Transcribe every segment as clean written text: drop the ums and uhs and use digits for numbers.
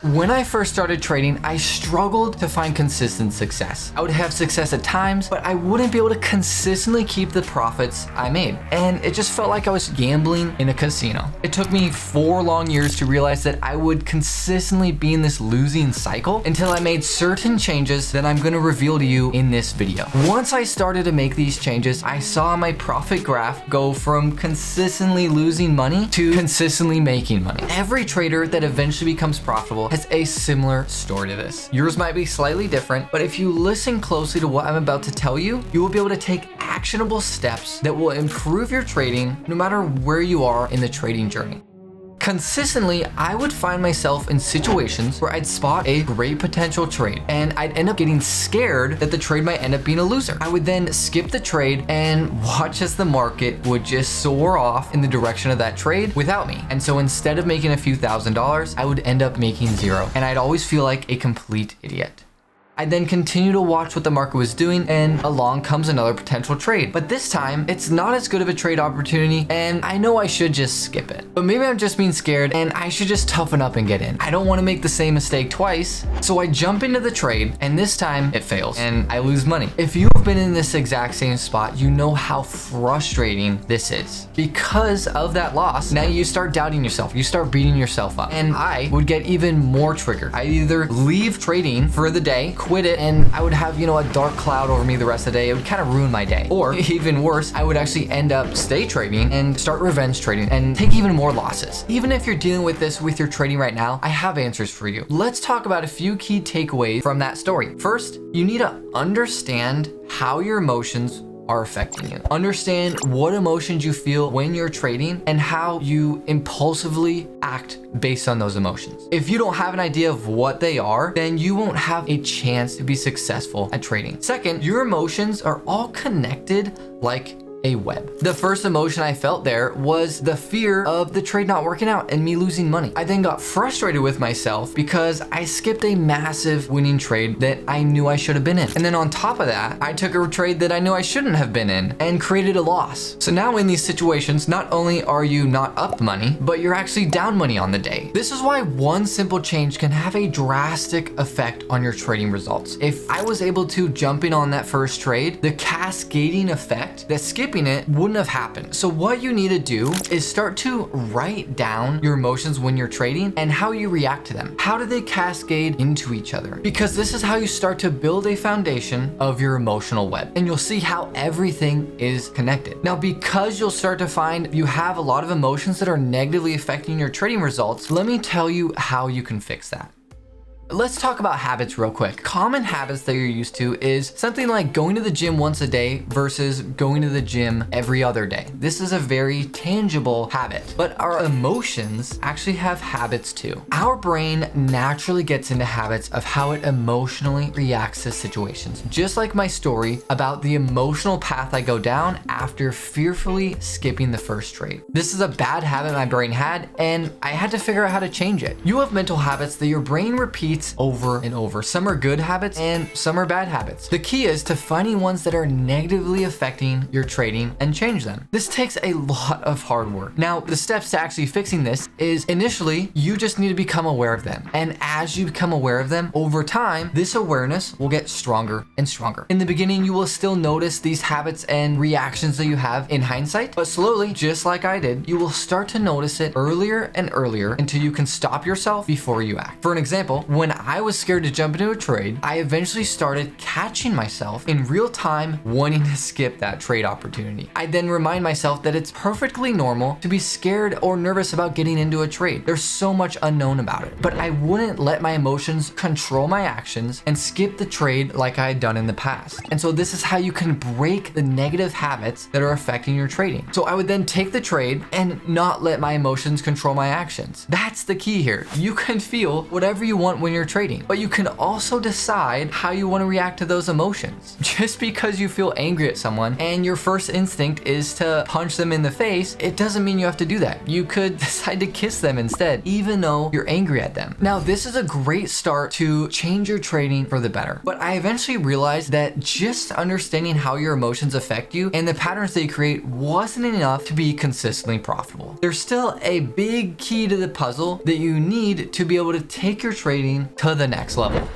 When I first started trading, I struggled to find consistent success. I would have success at times, but I wouldn't be able to consistently keep the profits I made. And it just felt like I was gambling in a casino. It took me 4 long years to realize that I would consistently be in this losing cycle until I made certain changes that I'm going to reveal to you in this video. Once I started to make these changes, I saw my profit graph go from consistently losing money to consistently making money. Every trader that eventually becomes profitable has a similar story to this. Yours might be slightly different, but if you listen closely to what I'm about to tell you, you will be able to take actionable steps that will improve your trading no matter where you are in the trading journey. Consistently, I would find myself in situations where I'd spot a great potential trade and I'd end up getting scared that the trade might end up being a loser. I would then skip the trade and watch as the market would just soar off in the direction of that trade without me. And so instead of making a few $1,000s, I would end up making 0. And I'd always feel like a complete idiot. I then continue to watch what the market was doing, and along comes another potential trade. But this time, it's not as good of a trade opportunity, and I know I should just skip it. But maybe I'm just being scared, and I should just toughen up and get in. I don't want to make the same mistake twice, so I jump into the trade, and this time it fails, and I lose money. If you've been in this exact same spot, you know how frustrating this is. Because of that loss, now you start doubting yourself, you start beating yourself up, and I would get even more triggered. I either leave trading for the day, quit it, and I would have, a dark cloud over me the rest of the day. It would kind of ruin my day. Or even worse, I would actually end up stay trading and start revenge trading and take even more losses. Even if you're dealing with this with your trading right now, I have answers for you. Let's talk about a few key takeaways from that story. First, you need to understand how your emotions are affecting you. Understand what emotions you feel when you're trading and how you impulsively act based on those emotions. If you don't have an idea of what they are, then you won't have a chance to be successful at trading. Second, your emotions are all connected like a web. The first emotion I felt there was the fear of the trade not working out and me losing money. I then got frustrated with myself because I skipped a massive winning trade that I knew I should have been in. And then on top of that, I took a trade that I knew I shouldn't have been in and created a loss. So now in these situations, not only are you not up money, but you're actually down money on the day. This is why one simple change can have a drastic effect on your trading results. If I was able to jump in on that first trade, the cascading effect that skipping it wouldn't have happened. So what you need to do is start to write down your emotions when you're trading and how you react to them. How do they cascade into each other? Because this is how you start to build a foundation of your emotional web, and you'll see how everything is connected. Now, because you'll start to find you have a lot of emotions that are negatively affecting your trading results, let me tell you how you can fix that. Let's talk about habits real quick. Common habits that you're used to is something like going to the gym once a day versus going to the gym every other day. This is a very tangible habit, but our emotions actually have habits too. Our brain naturally gets into habits of how it emotionally reacts to situations. Just like my story about the emotional path I go down after fearfully skipping the first trade. This is a bad habit my brain had, and I had to figure out how to change it. You have mental habits that your brain repeats over and over. Some are good habits and some are bad habits. The key is to finding ones that are negatively affecting your trading and change them. This takes a lot of hard work. Now, the steps to actually fixing this is initially, you just need to become aware of them. And as you become aware of them, over time, this awareness will get stronger and stronger. In the beginning, you will still notice these habits and reactions that you have in hindsight, but slowly, just like I did, you will start to notice it earlier and earlier until you can stop yourself before you act. For an example, when I was scared to jump into a trade, I eventually started catching myself in real time wanting to skip that trade opportunity. I then remind myself that it's perfectly normal to be scared or nervous about getting into a trade. There's so much unknown about it, but I wouldn't let my emotions control my actions and skip the trade like I had done in the past. And so this is how you can break the negative habits that are affecting your trading. So I would then take the trade and not let my emotions control my actions. That's the key here. You can feel whatever you want when you're you're trading. But you can also decide how you want to react to those emotions. Just because you feel angry at someone and your first instinct is to punch them in the face, it doesn't mean you have to do that. You could decide to kiss them instead, even though you're angry at them. Now, this is a great start to change your trading for the better. But I eventually realized that just understanding how your emotions affect you and the patterns they create wasn't enough to be consistently profitable. There's still a big key to the puzzle that you need to be able to take your trading to the next level.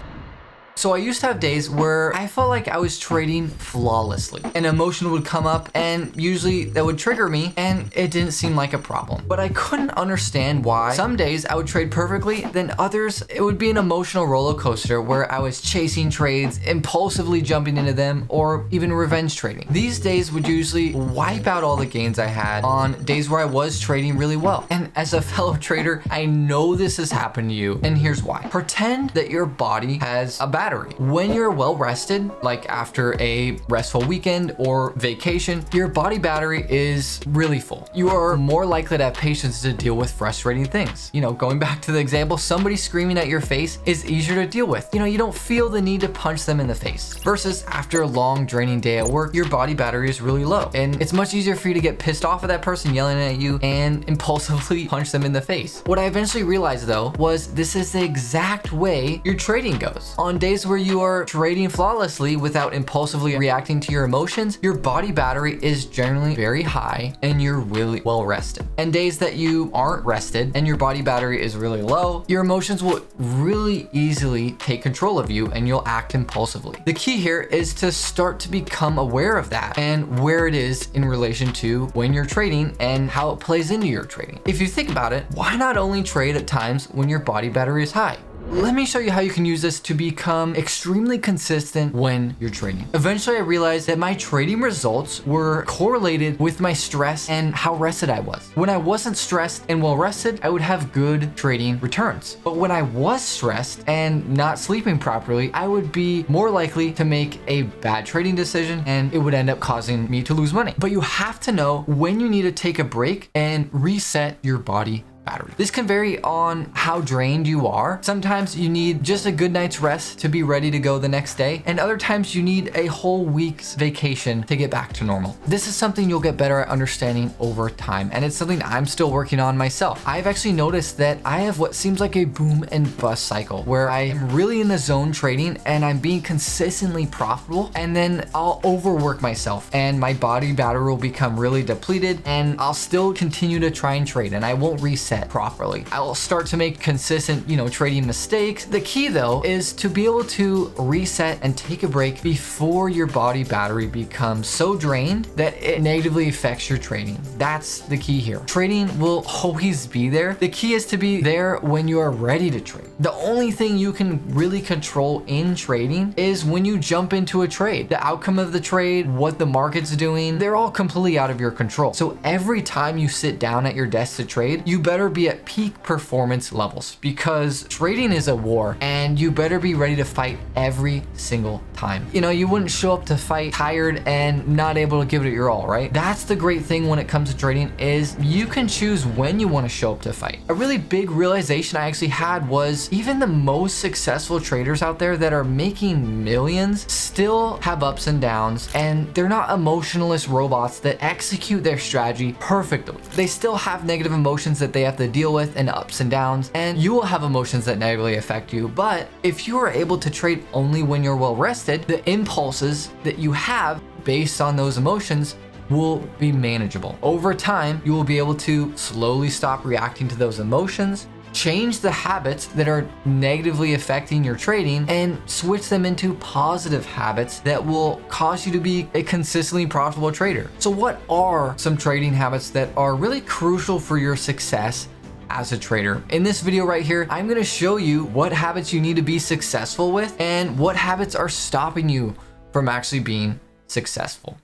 So I used to have days where I felt like I was trading flawlessly. An emotion would come up and usually that would trigger me and it didn't seem like a problem. But I couldn't understand why. Some days I would trade perfectly, then others it would be an emotional roller coaster where I was chasing trades, impulsively jumping into them, or even revenge trading. These days would usually wipe out all the gains I had on days where I was trading really well. And as a fellow trader, I know this has happened to you, and here's why. Pretend that your body has a battery. When you're well rested, like after a restful weekend or vacation, your body battery is really full. You are more likely to have patience to deal with frustrating things. You know, going back to the example, somebody screaming at your face is easier to deal with. You know, you don't feel the need to punch them in the face. Versus after a long draining day at work, your body battery is really low. And it's much easier for you to get pissed off at that person yelling at you and impulsively punch them in the face. What I eventually realized though was this is the exact way your trading goes. On days where you are trading flawlessly without impulsively reacting to your emotions, your body battery is generally very high and you're really well rested. And days that you aren't rested and your body battery is really low, your emotions will really easily take control of you and you'll act impulsively. The key here is to start to become aware of that and where it is in relation to when you're trading and how it plays into your trading. If you think about it, why not only trade at times when your body battery is high? Let me show you how you can use this to become extremely consistent when you're trading. Eventually, I realized that my trading results were correlated with my stress and how rested I was. When I wasn't stressed and well rested, I would have good trading returns. But when I was stressed and not sleeping properly, I would be more likely to make a bad trading decision and it would end up causing me to lose money. But you have to know when you need to take a break and reset your body battery. This can vary on how drained you are. Sometimes you need just a good night's rest to be ready to go the next day, and other times you need a whole week's vacation to get back to normal. This is something you'll get better at understanding over time, and it's something I'm still working on myself. I've actually noticed that I have what seems like a boom and bust cycle where I am really in the zone trading and I'm being consistently profitable, and then I'll overwork myself and my body battery will become really depleted and I'll still continue to try and trade and I won't reset properly. I will start to make consistent, trading mistakes. The key though is to be able to reset and take a break before your body battery becomes so drained that it negatively affects your trading. That's the key here. Trading will always be there. The key is to be there when you are ready to trade. The only thing you can really control in trading is when you jump into a trade. The outcome of the trade, what the market's doing, they're all completely out of your control. So every time you sit down at your desk to trade, you better be at peak performance levels because trading is a war and you better be ready to fight every single time. You wouldn't show up to fight tired and not able to give it your all, right? That's the great thing when it comes to trading is you can choose when you want to show up to fight. A really big realization I actually had was even the most successful traders out there that are making millions still have ups and downs, and they're not emotionless robots that execute their strategy perfectly. They still have negative emotions that they have to deal with and ups and downs, and you will have emotions that negatively affect you. But if you are able to trade only when you're well rested, the impulses that you have based on those emotions will be manageable. Over time, you will be able to slowly stop reacting to those emotions, change the habits that are negatively affecting your trading, and switch them into positive habits that will cause you to be a consistently profitable trader. So what are some trading habits that are really crucial for your success as a trader? In this video right here, I'm going to show you what habits you need to be successful with and what habits are stopping you from actually being successful.